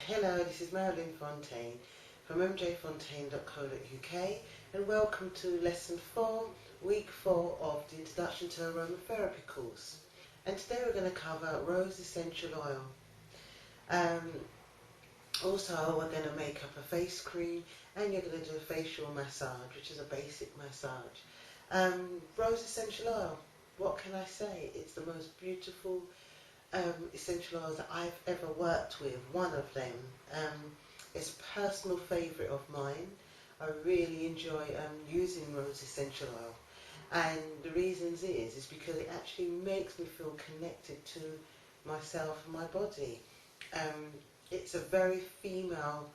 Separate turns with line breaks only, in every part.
Hello, this is Marilyn Fontaine from mjfontaine.co.uk and welcome to Lesson 4, Week 4 of the Introduction to Aromatherapy course. And today we're going to cover rose essential oil. Um, Also, we're going to make up a face cream and you're going to do a facial massage, which is a basic massage. Rose essential oil, what can I say? It's the most beautiful essential oils that I've ever worked with. One of them is a personal favourite of mine. I really enjoy using rose essential oil, and the reasons is because it actually makes me feel connected to myself and my body. Um, it's a very female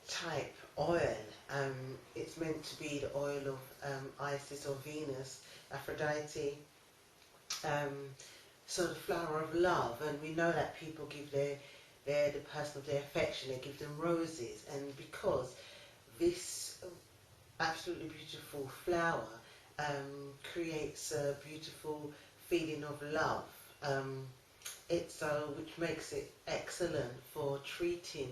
type oil. It's meant to be the oil of Isis or Venus, Aphrodite. Um, so the flower of love, and we know that people give the person of their affection, they give them roses, and because this absolutely beautiful flower creates a beautiful feeling of love, which makes it excellent for treating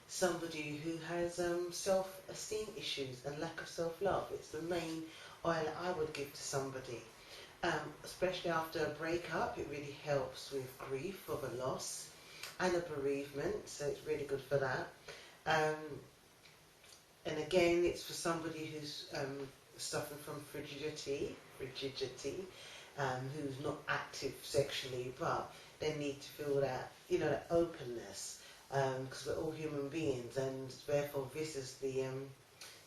somebody who has self-esteem issues and lack of self-love. It's the main oil that I would give to somebody. Especially after a breakup, it really helps with grief of a loss and a bereavement, so it's really good for that. Um, and again, it's for somebody who's suffering from frigidity, who's not active sexually, but they need to feel that, that openness, because we're all human beings, and therefore this is the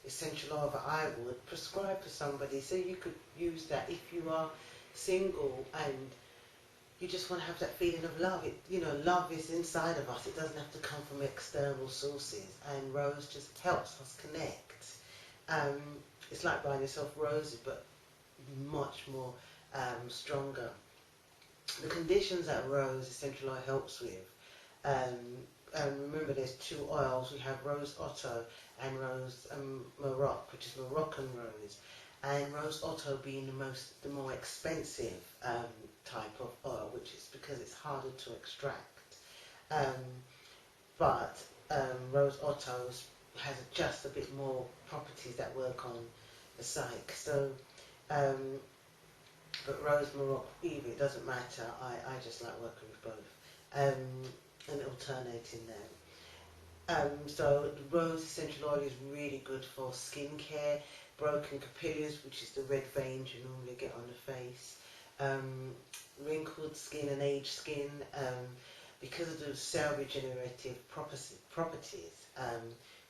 essential oil that I would prescribe for somebody. So you could use that if you are single and you just want to have that feeling of love. Love is inside of us. It doesn't have to come from external sources, and rose just helps us connect. It's like buying yourself roses, but much more stronger. The conditions that rose essential oil helps with, remember there's two oils. We have rose otto and rose Maroc, which is Moroccan rose, and rose otto being the more expensive type of oil, which is because it's harder to extract. Um, but rose otto has just a bit more properties that work on the psyche. So, but rose Maroc, either, it doesn't matter. I just like working with both, and alternating them. So the rose essential oil is really good for skincare, broken capillaries, which is the red veins you normally get on the face, wrinkled skin and aged skin, because of the cell regenerative properties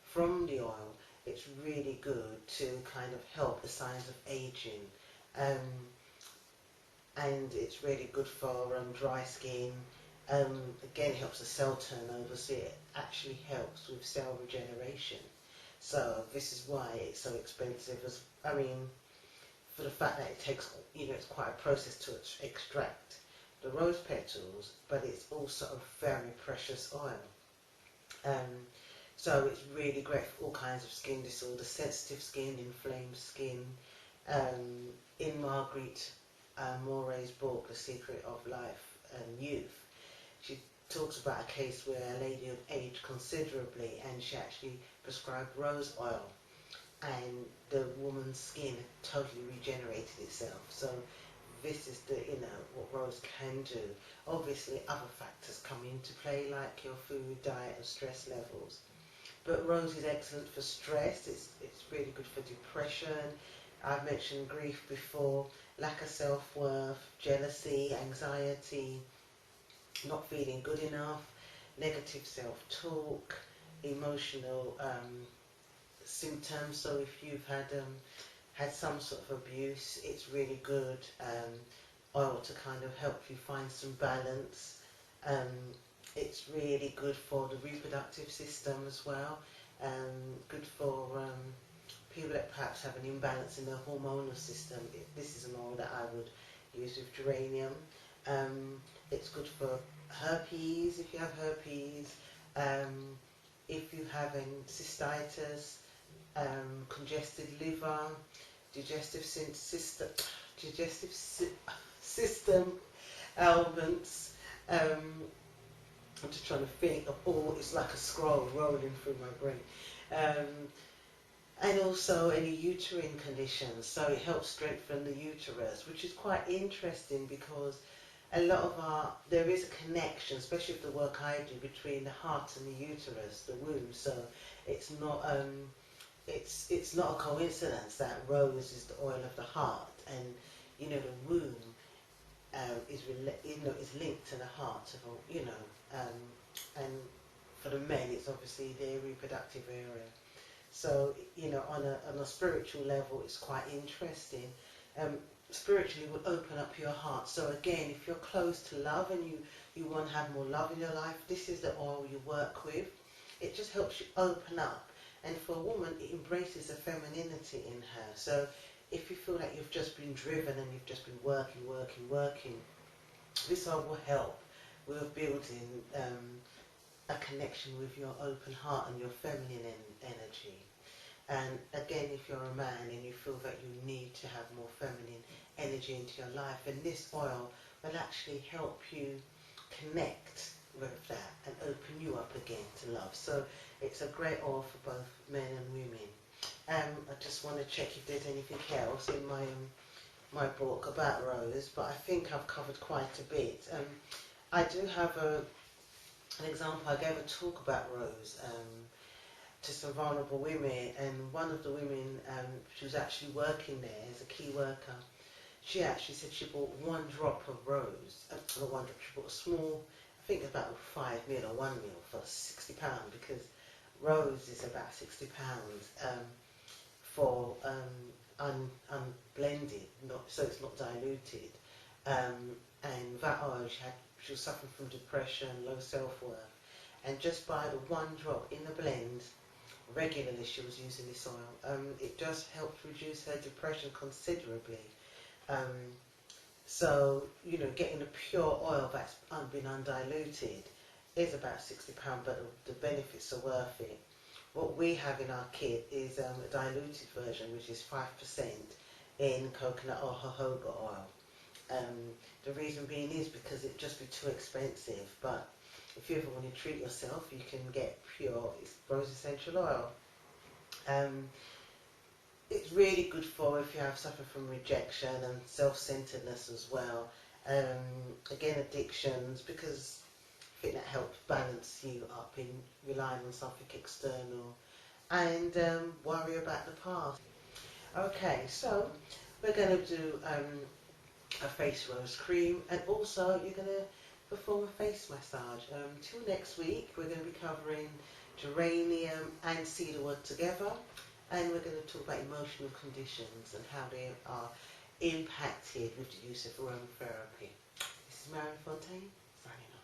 from the oil. It's really good to kind of help the signs of aging, and it's really good for dry skin. Again, it helps the cell turnover, so it actually helps with cell regeneration. So this is why it's so expensive. For the fact that it takes, it's quite a process to extract the rose petals, but it's also a very precious oil. So it's really great for all kinds of skin disorders, sensitive skin, inflamed skin. In Marguerite Moray's book, The Secret of Life and Youth, she talks about a case where a lady had aged considerably and she actually prescribed rose oil, and the woman's skin totally regenerated itself. So this is what rose can do. Obviously other factors come into play, like your food, diet and stress levels. But rose is excellent for stress. It's really good for depression. I've mentioned grief before, lack of self-worth, jealousy, anxiety, not feeling good enough, negative self-talk, emotional symptoms. So if you've had some sort of abuse, it's really good oil to kind of help you find some balance. It's really good for the reproductive system as well. Good for people that perhaps have an imbalance in their hormonal system. This is an oil that I would use with geranium. It's good for herpes, if you have herpes, if you have cystitis, congested liver, digestive system ailments, I'm just trying to think of all, it's like a scroll rolling through my brain. Um, and also any uterine conditions, so it helps strengthen the uterus, which is quite interesting because a lot of there is a connection, especially with the work I do, between the heart and the uterus, the womb. So it's not it's not a coincidence that rose is the oil of the heart, and the womb is linked to the heart of and for the men it's obviously their reproductive area. So on a spiritual level, it's quite interesting. Um, Spiritually will open up your heart. So again, if you're close to love and you want to have more love in your life, this is the oil you work with. It just helps you open up. And for a woman, it embraces the femininity in her. So if you feel like you've just been driven and you've just been working, this oil will help with building a connection with your open heart and your feminine energy. And again, if you're a man and you feel that you need to have more feminine energy into your life, and this oil will actually help you connect with that and open you up again to love. So it's a great oil for both men and women. I just want to check if there's anything else in my book about rose, but I think I've covered quite a bit. I do have an example. I gave a talk about rose to some vulnerable women, and one of the women, she was actually working there as a key worker. She actually said she bought 1 drop of rose, not 1 drop, she bought a small, I think about 5 mil or 1 mil for £60, because rose is about £60 for unblended, so it's not diluted. And that oil, she was suffering from depression, low self-worth, and just by the 1 drop in the blend, regularly she was using this oil, it just helped reduce her depression considerably. So getting a pure oil that's been undiluted is about £60, but the benefits are worth it. What we have in our kit is a diluted version, which is 5% in coconut or jojoba oil. The reason being is because it'd just be too expensive, but if you ever want to treat yourself, you can get pure rose essential oil. It's really good for if you have suffered from rejection and self-centeredness as well. Again, addictions, because I think that helps balance you up in relying on something external, and worry about the past. Okay, so we're going to do a face rose cream, and also you're going to perform a face massage. Till next week, we're going to be covering geranium and cedarwood together, and we're going to talk about emotional conditions and how they are impacted with the use of aromatherapy. This is Marion Fontaine, signing off.